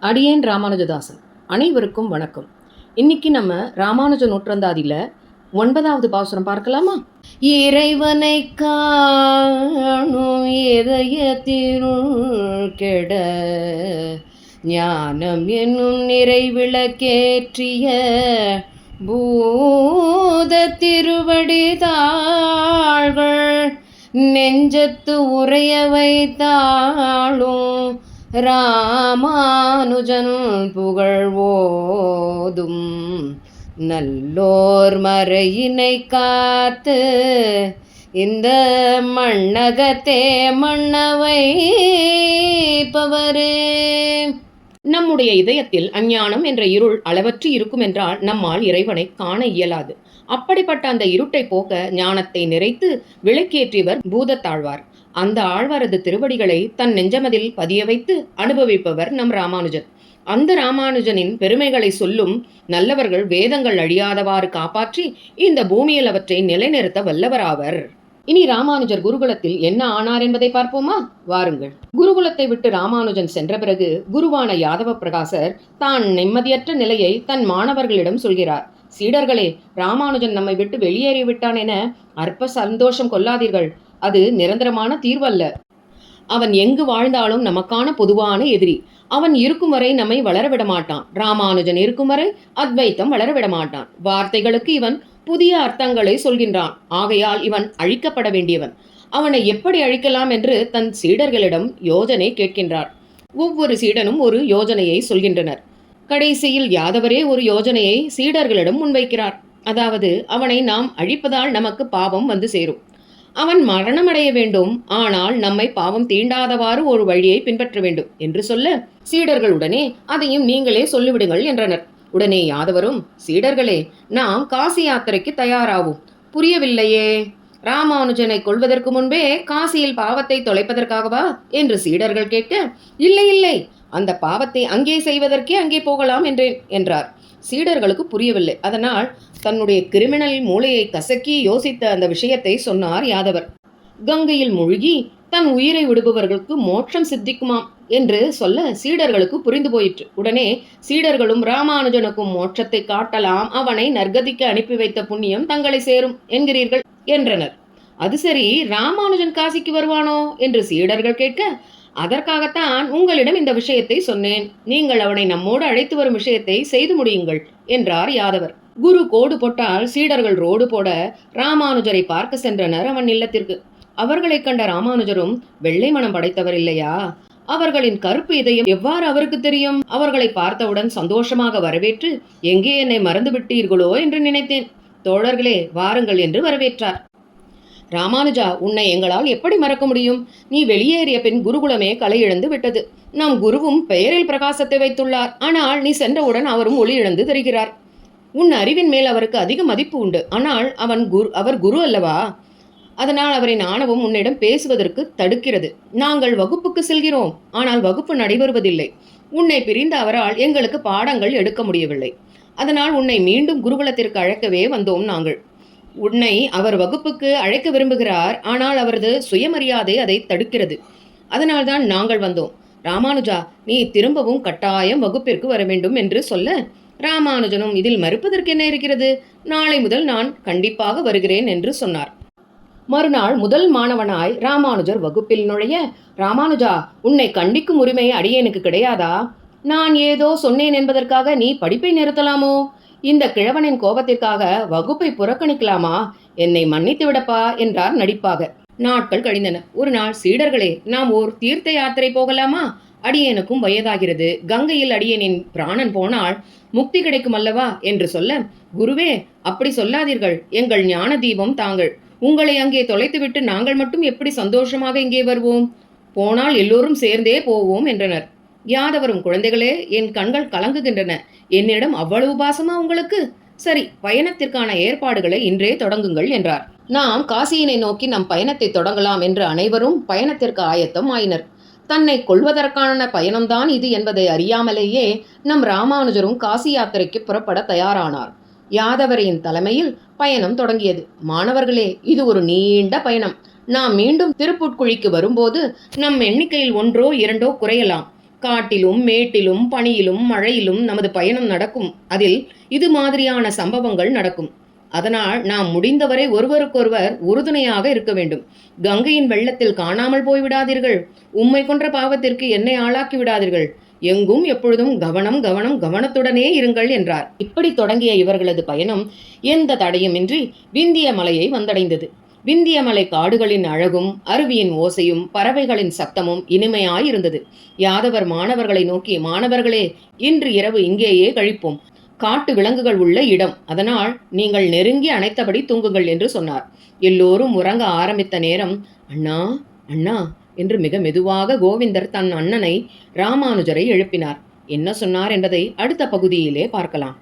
அடியேன் ராமானுஜதாசன். அனைவருக்கும் வணக்கம். இன்னைக்கு நம்ம ராமானுஜ நூற்றந்தாதியில் 9வது பாசுரம் பார்க்கலாமா? இறைவனை காணும் இதயத்தினுள் கெட ஞானம் என்னும் நிறைவிளக்கேற்றிய பூத திருவடி தாள்கள் நெஞ்சத்து உரைய வைத்தாளும் ராமானுஜன் புகழ்வோதும் நல்லோர் மறையினை காத்து இந்த மண்ணகத்தே மண்ணவை பவரே. நம்முடைய இதயத்தில் அஞ்ஞானம் என்ற இருள் அளவற்று இருக்கும் என்றால் நம்மால் இறைவனை காண இயலாது. அப்படிப்பட்ட அந்த இருட்டை போக்க ஞானத்தை நிறைத்து விளக்கேற்றியவர் பூதத்தாழ்வார். அந்த ஆழ்வாரது திருவடிகளை தன் நெஞ்சமதில் பதிய வைத்து அனுபவிப்பவர் நம் ராமானுஜர். அந்த ராமானுஜனின் பெருமைகளை சொல்லும் நல்லவர்கள் வேதங்கள் அழியாதவாறு காப்பாற்றி இந்த பூமியில் அவற்றை நிலைநிறுத்த வல்லவராவர். இனி ராமானுஜர் குருகுலத்தில் என்ன ஆனார் என்பதை பார்ப்போமா? வாருங்கள். குருகுலத்தை விட்டு ராமானுஜன் சென்ற பிறகு குருவான யாதவ பிரகாசர் தான் நிம்மதியற்ற நிலையை தன் மாணவர்களிடம் சொல்கிறார். சீடர்களே, ராமானுஜன் நம்மை விட்டு வெளியேறிவிட்டான் என அற்ப சந்தோஷம் கொள்ளாதீர்கள். அது நிரந்தரமான தீர்வல்ல. அவன் எங்கு வாழ்ந்தாலும் நமக்கான பொதுவான எதிரி. அவன் இருக்கும் வரை நம்மை வளரவிட மாட்டான். ராமானுஜன் இருக்கும் வரை அத்வைத்தம் வளரவிட மாட்டான். வார்த்தைகளுக்கு இவன் புதிய அர்த்தங்களை சொல்கின்றான். ஆகையால் இவன் அழிக்கப்பட வேண்டியவன். அவனை எப்படி அழிக்கலாம் என்று தன் சீடர்களிடம் யோஜனை கேட்கின்றார். ஒவ்வொரு சீடனும் ஒரு யோஜனையை சொல்கின்றனர். கடைசியில் யாதவரே ஒரு யோஜனையை சீடர்களிடம் முன்வைக்கிறார். அதாவது, அவனை நாம் அழிப்பதால் நமக்கு பாவம் வந்து சேரும். அவன் மரணமடைய வேண்டும், ஆனால் நம்மை பாவம் தீண்டாதவாறு ஒரு வழியை பின்பற்ற வேண்டும் என்று சொல்ல சீடர்களுடனே அதையும் நீங்களே சொல்லிவிடுங்கள் என்றனர். உடனே யாதவரும், சீடர்களே, நாம் காசி யாத்திரைக்கு தயாராகும். புரியவில்லையே, ராமானுஜனை கொள்வதற்கு முன்பே காசியில் பாவத்தை தொலைப்பதற்காகவா என்று சீடர்கள் கேட்க, இல்லை இல்லை, அந்த பாவத்தை அங்கே செய்வதற்கே அங்கே போகலாம் என்றார். சீடர்களுக்கு புரியவில்லை. அதனால் தன்னுடைய கிரிமினல் மூளையை கசக்கி யோசித்த அந்த விஷயத்தை சொன்னார் யாதவர். கங்கையில் மூழ்கி தன் உயிரை விடுபவர்களுக்கு மோட்சம் சித்திக்குமாம் என்று சொல்ல சீடர்களுக்கு புரிந்து போயிற்று. உடனே சீடர்களும் ராமானுஜனுக்கும் மோட்சத்தை காட்டலாம், அவனை நற்கதிக்கு அனுப்பி வைத்த புண்ணியம் தங்களை சேரும் என்கிறீர்கள் என்றனர். அது சரி, ராமானுஜன் காசிக்கு வருவானோ என்று சீடர்கள் கேட்க, அதற்காகத்தான் உங்களிடம் இந்த விஷயத்தை சொன்னேன். நீங்கள் அவனை நம்மோடு அழைத்து வரும் விஷயத்தை செய்து முடியுங்கள் என்றார் யாதவர். குரு கோடு போட்டால் சீடர்கள் ரோடு போட ராமானுஜரை பார்க்க சென்றனர் அவன் இல்லத்திற்கு. அவர்களை கண்ட ராமானுஜரும் வெள்ளை மனம் படைத்தவர் இல்லையா? அவர்களின் கருப்பு இதயம் எவ்வாறு அவருக்கு தெரியும்? அவர்களை பார்த்தவுடன் சந்தோஷமாக வரவேற்று, எங்கே என்னை மறந்து விட்டீர்களோ என்று நினைத்தேன். தோழர்களே, வாருங்கள் என்று வரவேற்றார். ராமானுஜா, உன்னை எங்களால் எப்படி மறக்க முடியும்? நீ வெளியேறிய பின் குருகுலமே களை இழந்து விட்டது. நம் குருவும் பெயரில் பிரகாசத்தை வைத்துள்ளார். ஆனால் நீ சென்றவுடன் அவரும் ஒளி இழந்து தெரிகிறார். உன் அறிவின் மேல் அவருக்கு அதிக மதிப்பு உண்டு. ஆனால் அவர் குரு அல்லவா? அதனால் அவரின் ஆணவம் உன்னிடம் பேசுவதற்கு தடுக்கிறது. நாங்கள் வகுப்புக்கு செல்கிறோம், ஆனால் வகுப்பு நடைபெறுவதில்லை. உன்னை பிரிந்த அவரால் எங்களுக்கு பாடங்கள் எடுக்க முடியவில்லை. அதனால் உன்னை மீண்டும் குருகுலத்திற்கு அழைக்கவே வந்தோம் நாங்கள். உன்னை அவர் வகுப்புக்கு அழைக்க விரும்புகிறார், ஆனால் அவரது சுயமரியாதை அதை தடுக்கிறது. அதனால்தான் நாங்கள் வந்தோம். ராமானுஜா, நீ திரும்பவும் கட்டாயம் வகுப்பிற்கு வர வேண்டும் என்று சொல்ல, ராமானுஜனும் இதில் மறுப்பதற்கு என்ன இருக்கிறது, நாளை முதல் நான் கண்டிப்பாக வருகிறேன் என்று சொன்னார். மறுநாள் முதல் மாணவனாய் ராமானுஜர் வகுப்பில் நுழைய, ராமானுஜா, உன்னை கண்டிக்கும் உரிமை அடியேனுக்கு கிடையாதா? நான் ஏதோ சொன்னேன் என்பதற்காக நீ படிப்பை நிறுத்தலாமோ? இந்த கிழவனின் கோபத்திற்காக வகுப்பை புறக்கணிக்கலாமா? என்னை மன்னித்து விடப்பா என்றார் நடிப்பாக. நாட்கள் கழிந்தன. ஒரு நாள், சீடர்களே, நாம் ஓர் தீர்த்த யாத்திரை போகலாமா? அடியேனுக்கும் வயதாகிறது. கங்கையில் அடியேனின் பிராணன் போனால் முக்தி கிடைக்கும் அல்லவா என்று சொல்ல, குருவே, அப்படி சொல்லாதீர்கள். எங்கள் ஞான தீபம் தாங்கள். உங்களை அங்கே தொலைத்துவிட்டு நாங்கள் மட்டும் எப்படி சந்தோஷமாக இங்கே வருவோம்? போனால் எல்லோரும் சேர்ந்தே போவோம் என்றனர். யாதவரும், குழந்தைகளே, என் கண்கள் கலங்குகின்றன. என்னிடம் அவ்வளவு பாசமா உங்களுக்கு? சரி, பயணத்திற்கான ஏற்பாடுகளை இன்றே தொடங்குங்கள் என்றார். நாம் காசியினை நோக்கி நம் பயணத்தை தொடங்கலாம் என்று அனைவரும் பயணத்திற்கு ஆயத்தம் ஆயினர். தன்னை கொள்வதற்கான பயணம்தான் இது என்பதை அறியாமலேயே நம் ராமானுஜரும் காசி யாத்திரைக்கு புறப்பட தயாரானார். யாதவரின் தலைமையில் பயணம் தொடங்கியது. மாணவர்களே, இது ஒரு நீண்ட பயணம். நாம் மீண்டும் திருப்புட்குழிக்கு வரும்போது நம் எண்ணிக்கையில் 1 2 குறையலாம். காட்டிலும் மேட்டிலும் பனியிலும் மழையிலும் நமது பயணம் நடக்கும். அதில் இது மாதிரியான சம்பவங்கள் நடக்கும். அதனால் நாம் முடிந்தவரை ஒருவருக்கொருவர் உறுதுணையாக இருக்க வேண்டும். கங்கையின் வெள்ளத்தில் காணாமல் போய்விடாதீர்கள். உம்மை கொன்ற பாவத்திற்கு என்னை ஆளாக்கி விடாதீர்கள். எங்கும் எப்பொழுதும் கவனம் கவனம் கவனத்துடனே இருங்கள் என்றார். இப்படி தொடங்கிய இவர்களது பயணம் எந்த தடையுமின்றி விந்திய மலையை வந்தடைந்தது. விந்திய மலை காடுகளின் அழகும் அருவியின் ஓசையும் பறவைகளின் சத்தமும் இனிமையாயிருந்தது. யாதவர் மாணவர்களை நோக்கி, மாணவர்களே, இன்று இரவு இங்கேயே கழிப்போம். காட்டு விலங்குகள் உள்ள இடம், அதனால் நீங்கள் நெருங்கி அணைத்தபடி தூங்குங்கள் என்று சொன்னார். எல்லோரும் உறங்க ஆரம்பித்த நேரம், அண்ணா அண்ணா என்று மிக மெதுவாக கோவிந்தர் தன் அண்ணனை ராமானுஜரை எழுப்பினார். என்ன சொன்னார் என்பதை அடுத்த பகுதியிலே பார்க்கலாம்.